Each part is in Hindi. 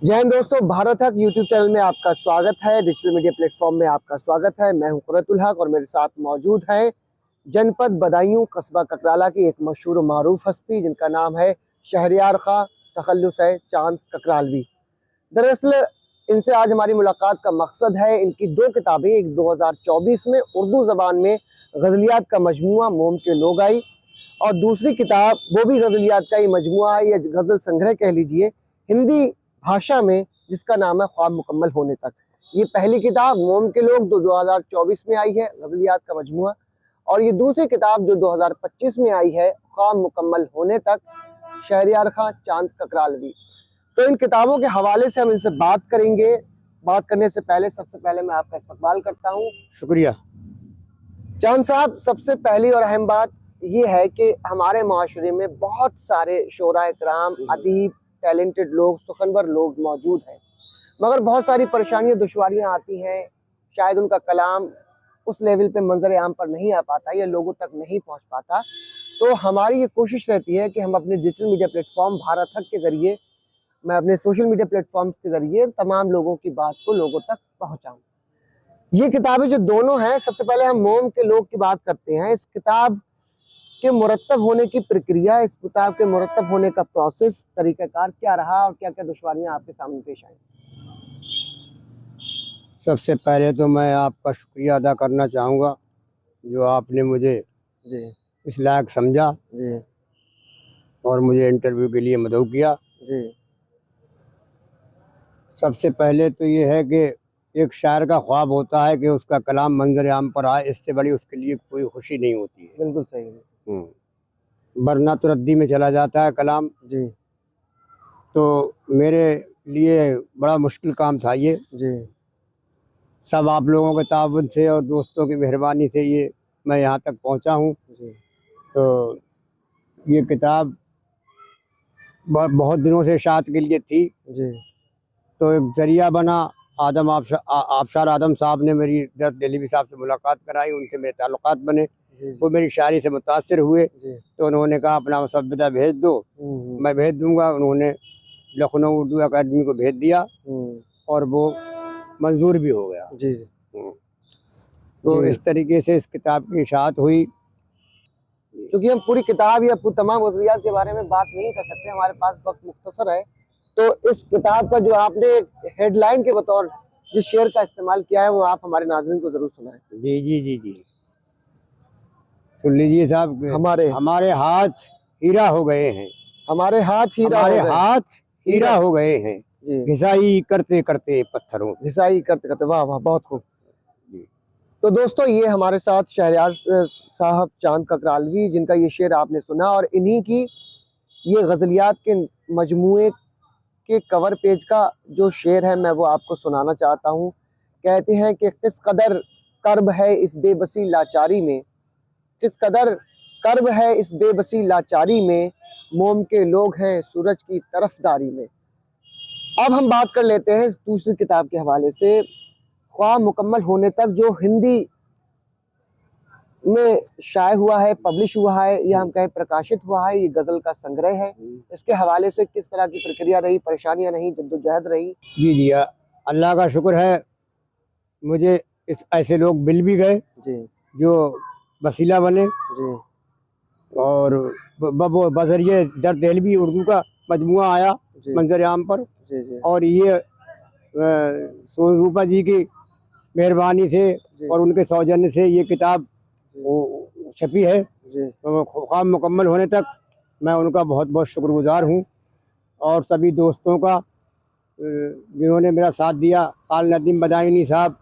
जय हिंद दोस्तों, भारत हक यूट्यूब चैनल में आपका स्वागत है। डिजिटल मीडिया प्लेटफॉर्म में आपका स्वागत है। मैं हूं कुर्रतुल हक और मेरे साथ मौजूद है जनपद बदायूं कस्बा ककराला की एक मशहूर मारूफ हस्ती जिनका नाम है शहरयार खां तखल्लुस है चांद ककरालवी। दरअसल इनसे आज हमारी मुलाकात का मकसद है इनकी दो किताबें, एक 2024 में उर्दू ज़बान में गज़लियात का मजमुआ मोम के लोग आई और दूसरी किताब वो भी गज़लियात का ही मजमुआ है या गज़ल संग्रह कह लीजिए, हिंदी भाषा में, जिसका नाम है ख्वाब मुकम्मल होने तक। ये पहली किताब मोम के लोग 2024 में आई है, गज़लियात का मजमुआ, और ये दूसरी किताब जो 2025 में आई है, ख्वाब मुकम्मल होने तक, शहरयार खां चांद ककरालवी। तो इन किताबों के हवाले से हम इनसे बात करेंगे। बात करने से पहले सबसे पहले मैं आपका इस्तकबाल करता हूँ। शुक्रिया। चांद साहब, सबसे पहली और अहम बात ये है कि हमारे माशरे में बहुत सारे शोरा इकराम, अदीब, टैलेंटेड लोग, सुखनवर लोग मौजूद हैं, मगर बहुत सारी परेशानियां, दुश्वारियां आती हैं। शायद उनका कलाम उस लेवल पे मंजर आम पर नहीं आ पाता या लोगों तक नहीं पहुंच पाता। तो हमारी ये कोशिश रहती है कि हम अपने डिजिटल मीडिया प्लेटफॉर्म भारत हक के ज़रिए, मैं अपने सोशल मीडिया प्लेटफॉर्म्स के ज़रिए तमाम लोगों की बात को लोगों तक पहुँचाऊँ। ये किताबें जो दोनों हैं, सबसे पहले हम मोम के लोग की बात करते हैं। इस किताब के मुरत्तब होने की प्रक्रिया, इस किताब के मुरत्तब होने का प्रोसेस, तरीक़ाकार क्या रहा और क्या क्या दुश्वारियां आपके सामने पेश आई? सबसे पहले तो मैं आपका शुक्रिया अदा करना चाहूँगा जो आपने मुझे जी इस लायक समझा जी और मुझे इंटरव्यू के लिए मदऊ किया। जी। सबसे पहले तो ये है कि एक शायर का ख्वाब होता है कि उसका कलाम मंजर आम पर आए, इससे बड़ी उसके लिए कोई खुशी नहीं होती है। बिल्कुल सही है। वरना तो रद्दी में चला जाता है कलाम। जी तो मेरे लिए बड़ा मुश्किल काम था ये। जी सब आप लोगों के ताउन से और दोस्तों की मेहरबानी से ये मैं यहाँ तक पहुँचा हूँ। जी तो ये किताब बहुत दिनों से इशाअत के लिए थी, जी तो एक ज़रिया बना। आबशार आदम साहब ने मेरी दर्द दिलीवी साहब से मुलाकात कराई, उनसे मेरे ताल्लुकात बने। वो मेरी शायरी से मुतासिर हुए, तो उन्होंने कहा अपना मुसव्विदा भेज दो। मैं भेज दूंगा। उन्होंने लखनऊ उर्दू अकादमी को भेज दिया और वो मंजूर भी हो गया। जी जी। तो इस तरीके से इस किताब की इशाअत हुई। क्योंकि हम पूरी किताब या तमाम गज़लियात के बारे में बात नहीं कर सकते, हमारे पास वक्त मुख्तसर है। तो इस किताब का जो आपने हेडलाइन के बतौर जिस शेर का इस्तेमाल किया है, वो आप हमारे नाज़रीन को जरूर सुनाएं। जी जी जी जी, सुन लीजिए साहब। हमारे हाथ हीरा हो गए हैं, हमारे हाथ हीरा हो गए हैं, घिसाई करते करते पत्थरों, घिसाई करते करते। वाह वाह, बहुत खूब। तो दोस्तों, ये हमारे साथ शहरयार साहब चांद ककरालवी, जिनका ये शेर आपने सुना, और इन्हीं की ये गज़लियात के मजमूए के कवर पेज का जो शेर है, मैं वो आपको सुनाना चाहता हूँ। कहते हैं कि किस कदर कर्ब है इस बेबसी लाचारी में, किस कदर कर्ब है इस बेबसी लाचारी में, मोम के लोग हैं सूरज की तरफदारी में। अब हम बात कर लेते हैं दूसरी किताब के हवाले से, ख्वाब मुकम्मल होने तक, जो हिंदी में शाये हुआ है, पब्लिश हुआ है, या हम कहें प्रकाशित हुआ है। ये गज़ल का संग्रह है। इसके हवाले से किस तरह की प्रक्रिया रही, परेशानियां रही, जद्दोजहद रही? जी जी, अल्लाह का शुक्र है, मुझे ऐसे लोग मिल भी गए जी, जो वसीला बने जी, और बज़रिए दर्द दिलीवी उर्दू का मजमुआ आया मंजर आम पर जी जी। और ये सोनरूपा जी की मेहरबानी से और उनके सौजन्य से ये किताब छपी है। तो ख्वाब मुकम्मल होने तक मैं उनका बहुत बहुत शुक्रगुजार हूँ, और सभी दोस्तों का जिन्होंने मेरा साथ दिया। काल नदीम बदायूनी साहब,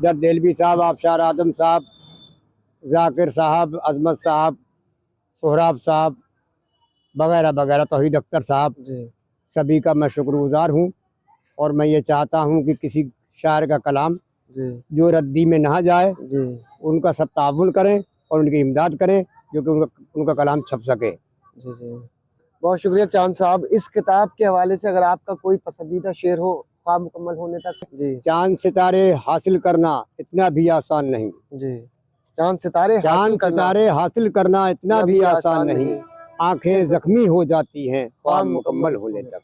दर्द दिलीवी साहब, आबशार आदम साहब, जाकिर साहब, अजमत साहब, सोहराब साहब वगैरह वगैरह, तौहीद अख्तर साहब, सभी का मैं शुक्रगुजार हूँ। और मैं ये चाहता हूँ कि किसी शायर का कलाम जो रद्दी में ना जाए, उनका सब ताउन करें और उनकी इमदाद करें, जो कि उनका कलाम छप सके। जी जी, बहुत शुक्रिया चांद साहब। इस किताब के हवाले से अगर आपका कोई पसंदीदा शेर हो ख्वाब मुकम्मल होने तक? जी। चांद सितारे हासिल करना इतना भी आसान नहीं जी, चांद सितारे हासिल करना इतना भी आसान नहीं, आंखें जख्मी हो जाती हैं ख्वाब मुकम्मल होने तक।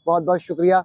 बहुत बहुत शुक्रिया।